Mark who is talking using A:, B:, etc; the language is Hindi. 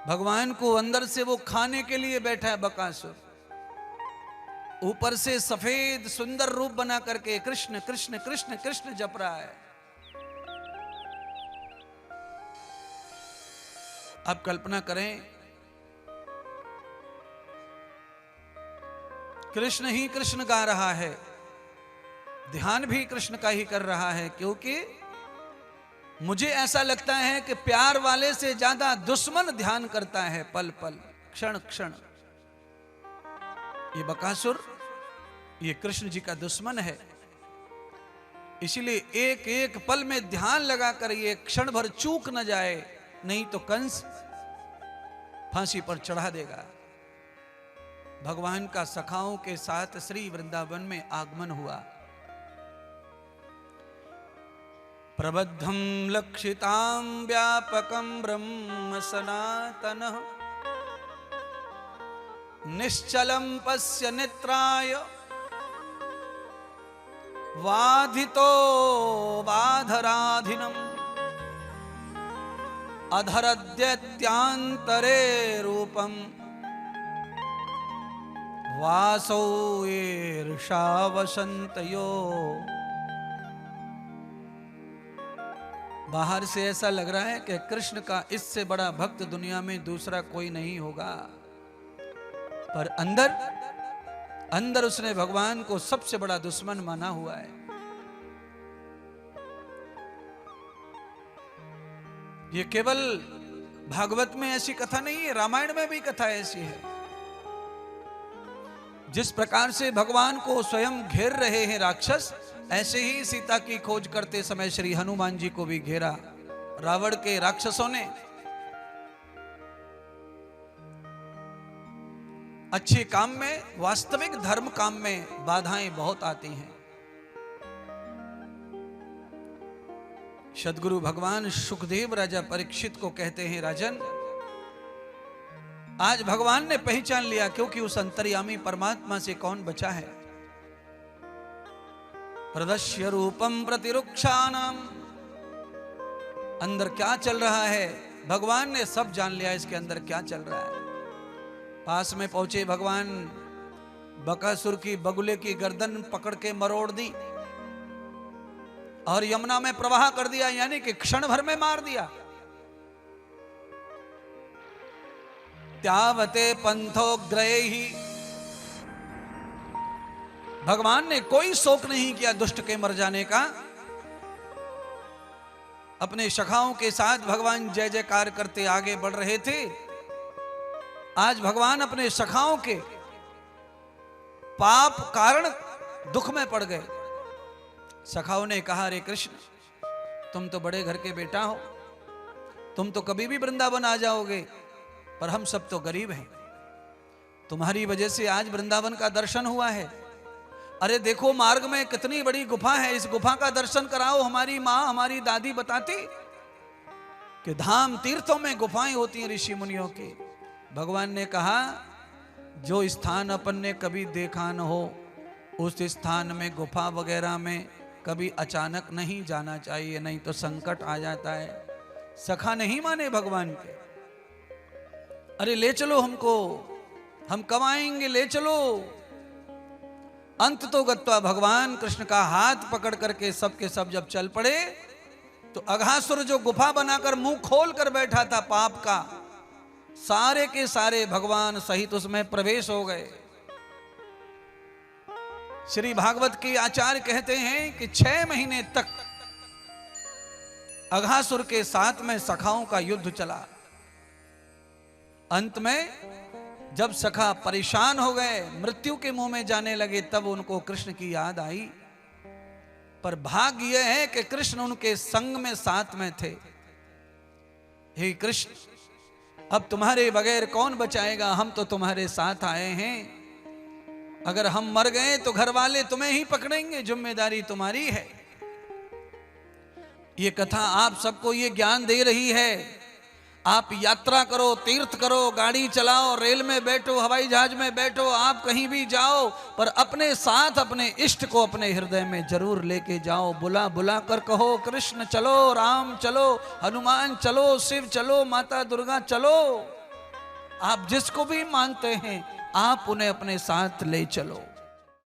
A: भगवान को अंदर से वो खाने के लिए बैठा है बकासुर, ऊपर से सफेद सुंदर रूप बना करके कृष्ण कृष्ण कृष्ण कृष्ण जप रहा है। आप कल्पना करें, कृष्ण ही कृष्ण गा रहा है, ध्यान भी कृष्ण का ही कर रहा है, क्योंकि मुझे ऐसा लगता है कि प्यार वाले से ज्यादा दुश्मन ध्यान करता है पल पल क्षण क्षण। ये बकासुर ये कृष्ण जी का दुश्मन है, इसलिए एक एक पल में ध्यान लगाकर ये क्षण भर चूक न जाए, नहीं तो कंस फांसी पर चढ़ा देगा। भगवान का सखाओं के साथ श्री वृंदावन में आगमन हुआ। प्रबद्धं लक्षितां व्यापकं ब्रह्म सनातनः निश्चलं पश्य नेत्राय वाधितो वाधराधिनम् अधरद्यत्यांतरे रूपं वासौ ईर्षावसंतयो। बाहर से ऐसा लग रहा है कि कृष्ण का इससे बड़ा भक्त दुनिया में दूसरा कोई नहीं होगा, पर अंदर अंदर उसने भगवान को सबसे बड़ा दुश्मन माना हुआ है। ये केवल भागवत में ऐसी कथा नहीं है, रामायण में भी कथा ऐसी है। जिस प्रकार से भगवान को स्वयं घेर रहे हैं राक्षस, ऐसे ही सीता की खोज करते समय श्री हनुमान जी को भी घेरा रावण के राक्षसों ने। अच्छे काम में, वास्तविक धर्म काम में बाधाएं बहुत आती हैं। सद्गुरु भगवान सुखदेव राजा परीक्षित को कहते हैं, राजन आज भगवान ने पहचान लिया, क्योंकि उस अंतर्यामी परमात्मा से कौन बचा है। प्रदश्य रूपम प्रतिरुक्षाणाम, अंदर क्या चल रहा है भगवान ने सब जान लिया, इसके अंदर क्या चल रहा है। पास में पहुंचे भगवान, बकासुर की बगुले की गर्दन पकड़ के मरोड़ दी और यमुना में प्रवाह कर दिया, यानी कि क्षण भर में मार दिया। त्यावते पंथोग्रही, भगवान ने कोई शोक नहीं किया दुष्ट के मर जाने का। अपने सखाओं के साथ भगवान जय जयकार करते आगे बढ़ रहे थे। आज भगवान अपने सखाओं के पाप कारण दुख में पड़ गए। सखाओं ने कहा, अरे कृष्ण तुम तो बड़े घर के बेटा हो, तुम तो कभी भी वृंदावन आ जाओगे, पर हम सब तो गरीब हैं। तुम्हारी वजह से आज वृंदावन का दर्शन हुआ है। अरे देखो मार्ग में कितनी बड़ी गुफा है, इस गुफा का दर्शन कराओ। हमारी माँ हमारी दादी बताती कि धाम तीर्थों में गुफाएं होती हैं ऋषि मुनियों की। भगवान ने कहा, जो स्थान अपन ने कभी देखा न हो, उस स्थान में गुफा वगैरह में कभी अचानक नहीं जाना चाहिए, नहीं तो संकट आ जाता है। सखा नहीं माने भगवान के। अरे ले चलो हमको, हम कब आएंगे, ले चलो। अंत तो गत्वा भगवान कृष्ण का हाथ पकड़ करके सब के सब जब चल पड़े, तो अघासुर जो गुफा बनाकर मुंह खोल कर बैठा था पाप का, सारे के सारे भगवान सहित उसमें प्रवेश हो गए। श्री भागवत के आचार्य कहते हैं कि 6 महीने तक अघासुर के साथ में सखाओं का युद्ध चला। अंत में जब सखा परेशान हो गए, मृत्यु के मुंह में जाने लगे, तब उनको कृष्ण की याद आई। पर भाग्य यह है कि कृष्ण उनके संग में साथ में थे। हे कृष्ण, अब तुम्हारे बगैर कौन बचाएगा, हम तो तुम्हारे साथ आए हैं। अगर हम मर गए तो घर वाले तुम्हें ही पकड़ेंगे, जिम्मेदारी तुम्हारी है। ये कथा आप सबको ये ज्ञान दे रही है। आप यात्रा करो, तीर्थ करो, गाड़ी चलाओ, रेल में बैठो, हवाई जहाज में बैठो, आप कहीं भी जाओ, पर अपने साथ अपने इष्ट को अपने हृदय में जरूर लेके जाओ। बुला बुला कर कहो, कृष्ण चलो, राम चलो, हनुमान चलो, शिव चलो, माता दुर्गा चलो। आप जिसको भी मानते हैं आप उन्हें अपने साथ ले चलो।